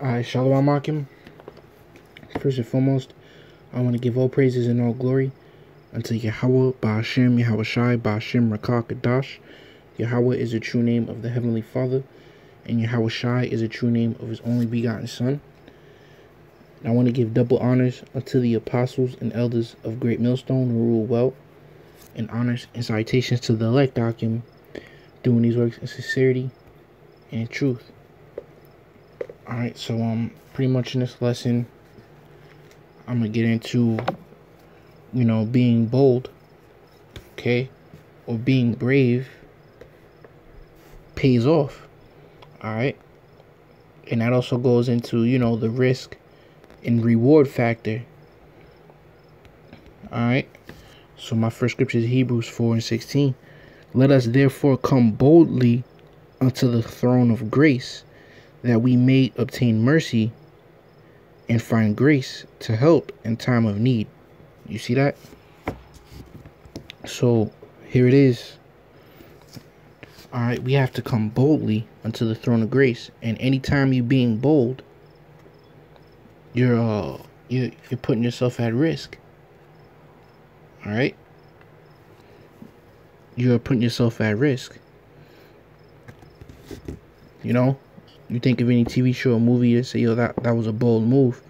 Shalom Akim. First and foremost, I want to give all praises and all glory unto Yahweh, Ba'ashem, Yahweh Shai, Ba'ashem, Rakah, Kadash. Yahweh is the true name of the Heavenly Father, and Yahweh Shai is the true name of His only begotten Son. And I want to give double honors unto the apostles and elders of Great Millstone who rule well, and honors and salutations to the elect Akim, doing these works in sincerity and truth. Alright, so pretty much in this lesson, I'm gonna get into, being bold, okay, or being brave pays off. Alright, and that also goes into, the risk and reward factor. Alright, so my first scripture is Hebrews 4:16. Let us therefore come boldly unto the throne of grace, that we may obtain mercy and find grace to help in time of need. You see that? So here it is. All right, we have to come boldly unto the throne of grace, and anytime you're being bold, you're putting yourself at risk. All right, you're putting yourself at risk. You think of any TV show or movie and say, yo, that was a bold move.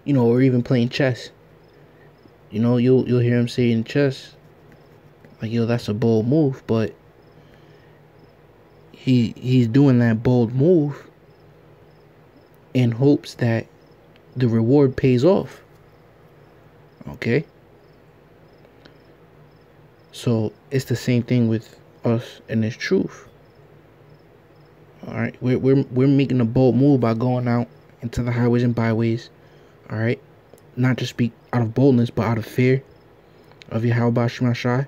Or even playing chess. You'll hear him say in chess, like, yo, that's a bold move, but he's doing that bold move in hopes that the reward pays off. Okay? So it's the same thing with us and this truth. All right, we're making a bold move by going out into the highways and byways. All right, not just speak out of boldness, but out of fear of Yahweh Shai,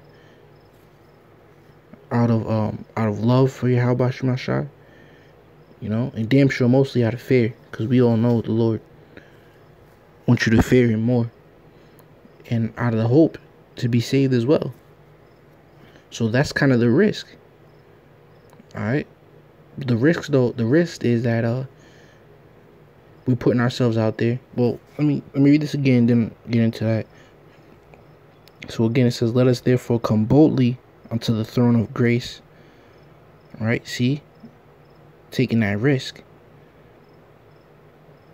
out of love for Yahweh Shai. And damn sure mostly out of fear, because we all know the Lord wants you to fear Him more, and out of the hope to be saved as well. So that's kind of the risk. All right. The risk is that we're putting ourselves out there. Well, let me read this again, then get into that. So again, it says, let us therefore come boldly unto the throne of grace. All right, see, taking that risk.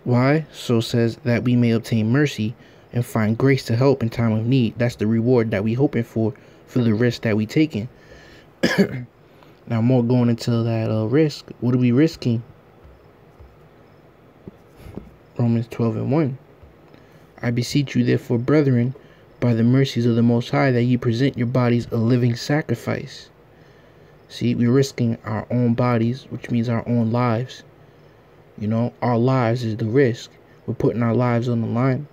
Why? So it says that we may obtain mercy and find grace to help in time of need. That's the reward that we hoping for the risk that we taking. Now, more going into that risk. What are we risking? Romans 12:1. I beseech you, therefore, brethren, by the mercies of the Most High, that ye present your bodies a living sacrifice. See, we're risking our own bodies, which means our own lives. Our lives is the risk. We're putting our lives on the line.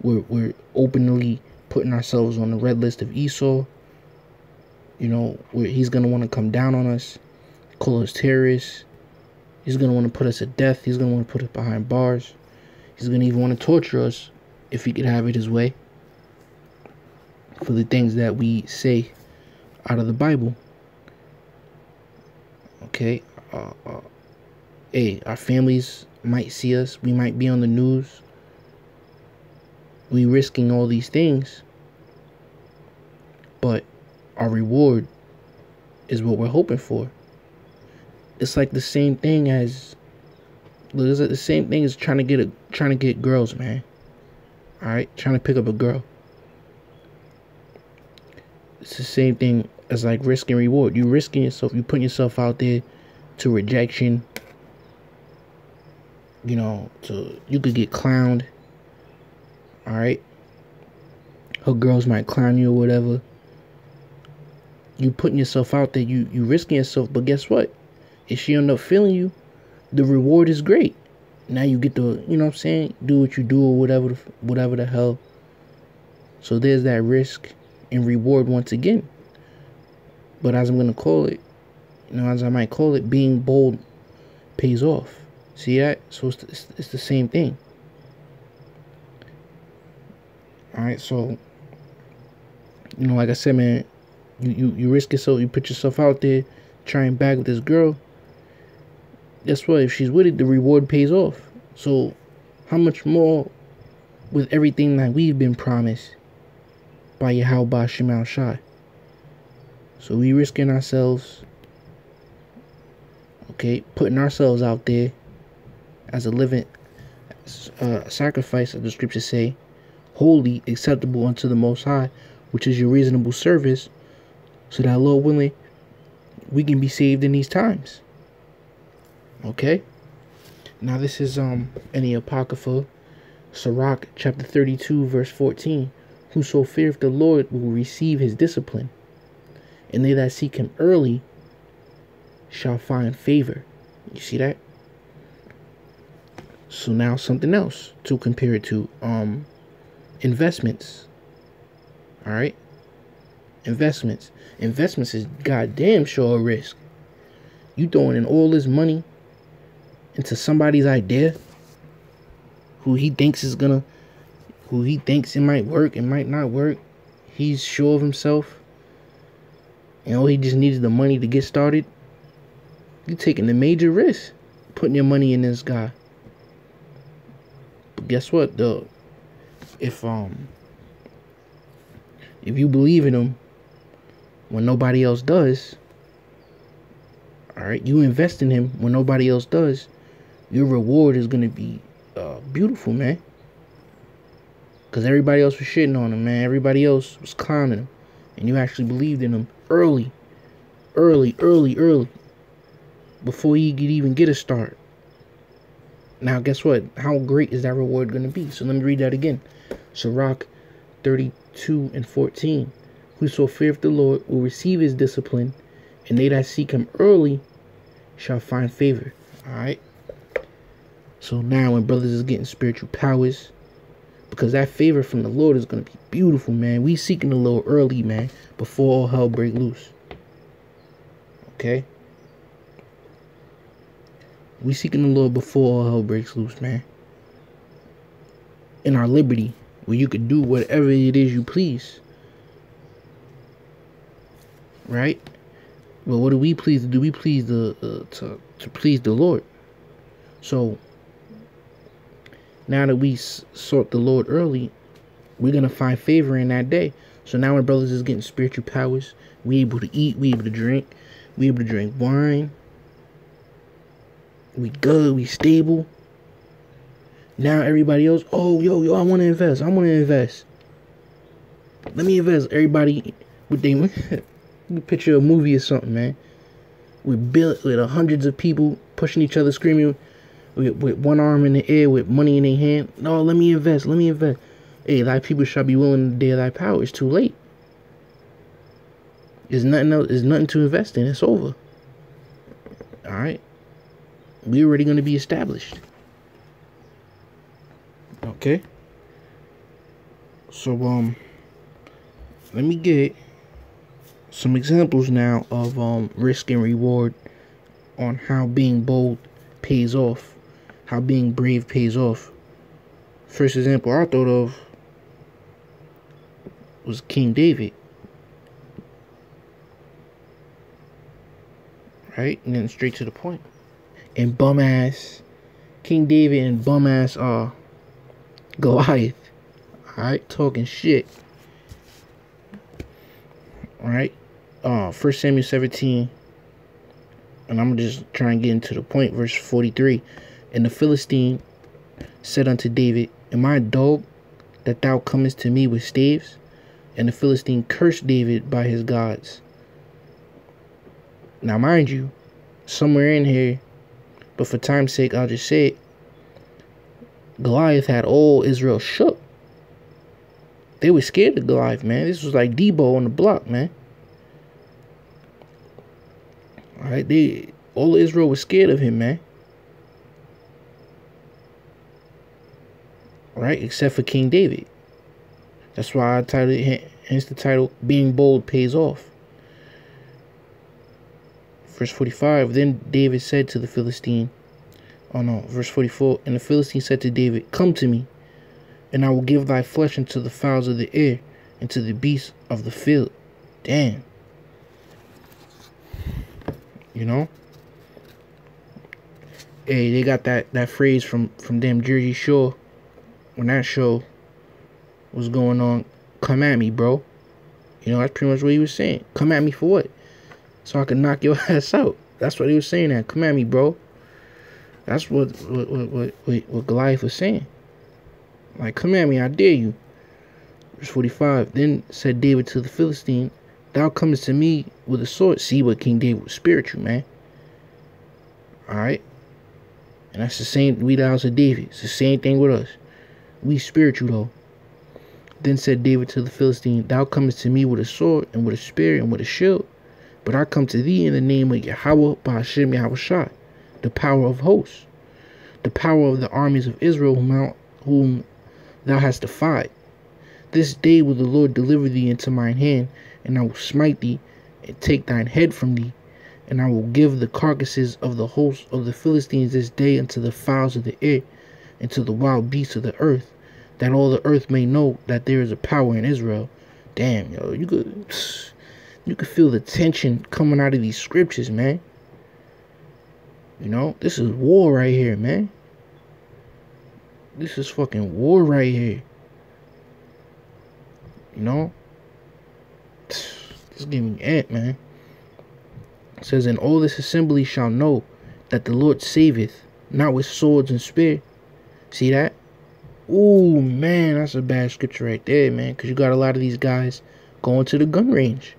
We're openly putting ourselves on the red list of Esau. He's going to want to come down on us, call us terrorists. He's going to want to put us to death. He's going to want to put us behind bars. He's going to even want to torture us if he could have it his way for the things that we say out of the Bible. Okay. Hey, our families might see us. We might be on the news. We risking all these things, but our reward is what we're hoping for. It's like the same thing as trying to get girls, man. All right, trying to pick up a girl. It's the same thing as like risk and reward. You risking yourself. You putting yourself out there to rejection. You could get clowned. All right, her girls might clown you or whatever. You putting yourself out there, you risking yourself, but guess what? If she end up feeling you, the reward is great. Now you get to, do what you do or whatever the hell. So there's that risk and reward once again. But as I'm going to call it, as I might call it, being bold pays off. See that? So it's the same thing. All right, so, like I said, man, you risk yourself, you put yourself out there, trying bag with this girl. guess what? If she's with it, the reward pays off. So how much more with everything that we've been promised by Yahweh Shemal Shai? So we risking ourselves, okay, putting ourselves out there as a living sacrifice, as the scriptures say, holy, acceptable unto the Most High, which is your reasonable service, so that, Lord willing, we can be saved in these times. Okay? Now this is in the Apocrypha, Sirach chapter 32, verse 14. Whoso feareth the Lord will receive his discipline, and they that seek him early shall find favor. You see that? So now something else to compare it to. Investments. Alright? Investments. Investments is goddamn sure a risk. You throwing in all this money into somebody's idea who he thinks it might work, it might not work. He's sure of himself. You know, he just needs the money to get started. You're taking a major risk putting your money in this guy. But guess what, though? If you believe in him when nobody else does, alright, you invest in him when nobody else does, your reward is gonna be beautiful, man. Because everybody else was shitting on him, man. Everybody else was clowning him. And you actually believed in him early. Before he could even get a start. Now, guess what? How great is that reward going to be? So let me read that again. Sirach 32 and 14. Whoso feareth the Lord will receive his discipline, and they that seek him early shall find favor. Alright? So now when brothers is getting spiritual powers, because that favor from the Lord is going to be beautiful, man. We seeking the Lord early, man, before all hell break loose. Okay? We seeking the Lord before all hell breaks loose, man. In our liberty, where you could do whatever it is you please. Right? But what do we please to do? We please to please the Lord. So now that we sought the Lord early, we're gonna find favor in that day. So now when brothers is getting spiritual powers, we able to eat, we able to drink, we able to drink wine. We good, we stable. Now everybody else, oh, yo, I want to invest. Let me invest. Everybody with they picture a movie or something, man. With hundreds of people pushing each other, screaming with one arm in the air, with money in their hand. No, let me invest. Hey, thy people shall be willing to dare thy power. It's too late. There's nothing else. There's nothing to invest in. It's over. All right. We're already going to be established. Okay. So, let me get some examples now of, risk and reward on how being bold pays off. How being brave pays off. First example I thought of was King David. Right? And then straight to the point. And bum ass King David and bum ass Goliath. Alright, talking shit. Alright. 1 Samuel 17. And I'm just trying to get into the point, verse 43. And the Philistine said unto David, Am I a dog that thou comest to me with staves? And the Philistine cursed David by his gods. Now mind you, somewhere in here, but for time's sake, I'll just say it. Goliath had all Israel shook. They were scared of Goliath, man. This was like Debo on the block, man. Alright, all of Israel was scared of him, man. Right, except for King David. That's why I titled it, hence the title, Being Bold Pays Off. Verse 45, then David said to the Philistine, verse 44, and the Philistine said to David, Come to me, and I will give thy flesh unto the fowls of the air, and to the beasts of the field. Damn. You know? Hey, they got that phrase from damn Jersey Shore when that show was going on. Come at me, bro. You know, that's pretty much what he was saying. Come at me for what? So I can knock your ass out. That's what he was saying. That come at me, bro. That's what Goliath was saying. Like, come at me, I dare you. Verse 45. Then said David to the Philistine, thou comest to me with a sword. See what King David was spiritual, man. Alright? And that's the same, we the house of David. It's the same thing with us. We spiritual though. Then said David to the Philistine, thou comest to me with a sword and with a spear and with a shield. But I come to thee in the name of Yahweh Ba'ashem Yahushai, the power of hosts, the power of the armies of Israel whom thou hast defied. This day will the Lord deliver thee into mine hand, and I will smite thee, and take thine head from thee. And I will give the carcasses of the host of the Philistines this day unto the fowls of the air, and to the wild beasts of the earth, that all the earth may know that there is a power in Israel. Damn, yo, you could feel the tension coming out of these scriptures, man. You know, this is war right here, man. This is fucking war right here. You know? This giving me ant, man. It says, and all this assembly shall know that the Lord saveth, not with swords and spear. See that? Ooh, man, that's a bad scripture right there, man. Because you got a lot of these guys going to the gun range.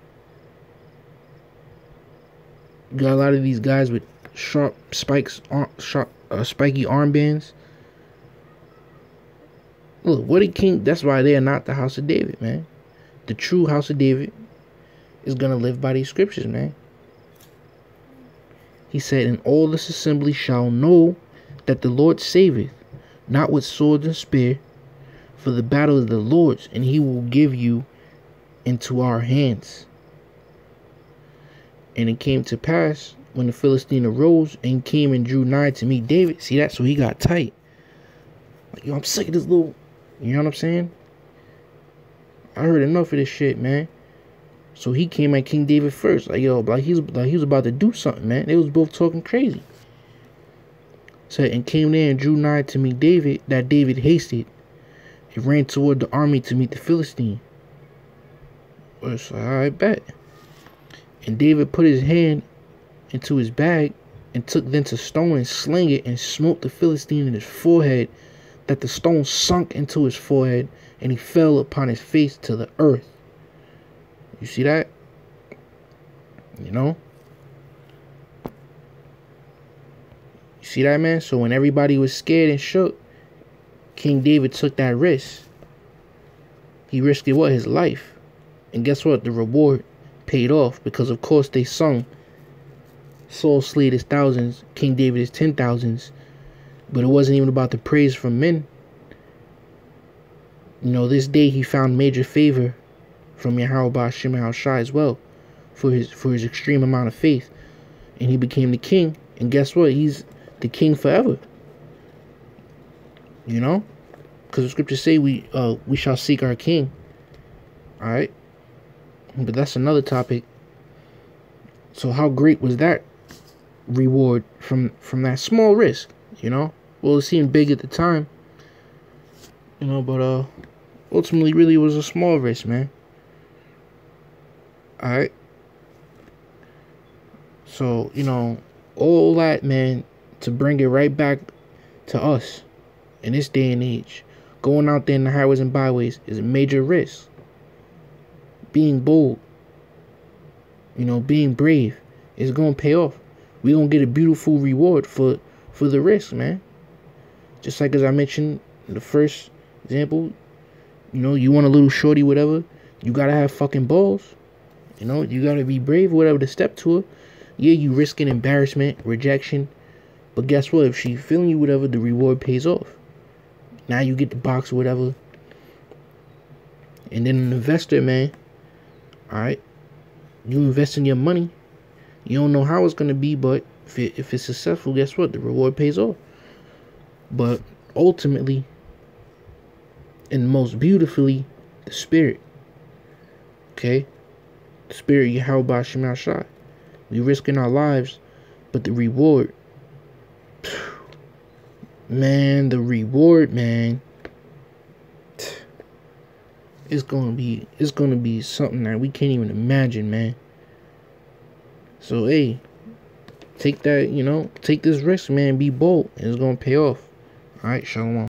You got a lot of these guys with sharp spikes, spiky armbands. Look, what a king. That's why they are not the house of David, man. The true house of David is going to live by these scriptures, man. He said, and all this assembly shall know that the Lord saveth, not with sword and spear, for the battle is the Lord's, and he will give you into our hands. And it came to pass, when the Philistine arose and came and drew nigh to meet David. See that? So he got tight. Like, yo, I'm sick of this little, you know what I'm saying? I heard enough of this shit, man. So he came at King David first. Like, yo, like he was about to do something, man. They was both talking crazy. Said, and came there and drew nigh to meet David, that David hasted. He ran toward the army to meet the Philistine. It's like, I bet. And David put his hand into his bag, and took thence a stone, and slang it, and smote the Philistine in his forehead, that the stone sunk into his forehead, and he fell upon his face to the earth. You see that? You know? You see that, man? So when everybody was scared and shook, King David took that risk. He risked what? His life. And guess what? The reward paid off, because of course they sung, Saul slayed his thousands, King David his 10,000s. But it wasn't even about the praise from men. You know, this day he found major favor from Yahweh Ba'ashem Yahushai as well, for his extreme amount of faith. And he became the king. And guess what? He's the king forever. You know? Because the scriptures say we shall seek our king. Alright? But that's another topic. So how great was that reward from that small risk, you know? Well, it seemed big at the time, you know, but ultimately really was a small risk, man. Alright? So, you know, all that, man, to bring it right back to us in this day and age, going out there in the highways and byways is a major risk. Being bold, you know, being brave is going to pay off. We're going to get a beautiful reward for the risk, man. Just like as I mentioned in the first example, you know, you want a little shorty, whatever, you got to have fucking balls. You know, you got to be brave, whatever, to step to her. Yeah, you risking embarrassment, rejection. But guess what? If she feeling you, whatever, the reward pays off. Now you get the box or whatever. And then an investor, man. Alright. You invest in your money. You don't know how it's going to be, but if it's successful, guess what? The reward pays off. But ultimately, and most beautifully, the spirit. Okay? The spirit, Yahweh Ba'ashem Yahushai. We risking our lives, but the reward, Man, the reward, man. It's gonna be something that we can't even imagine, man. So hey, take that, take this risk, man. Be bold. It's gonna pay off. Alright, shalom.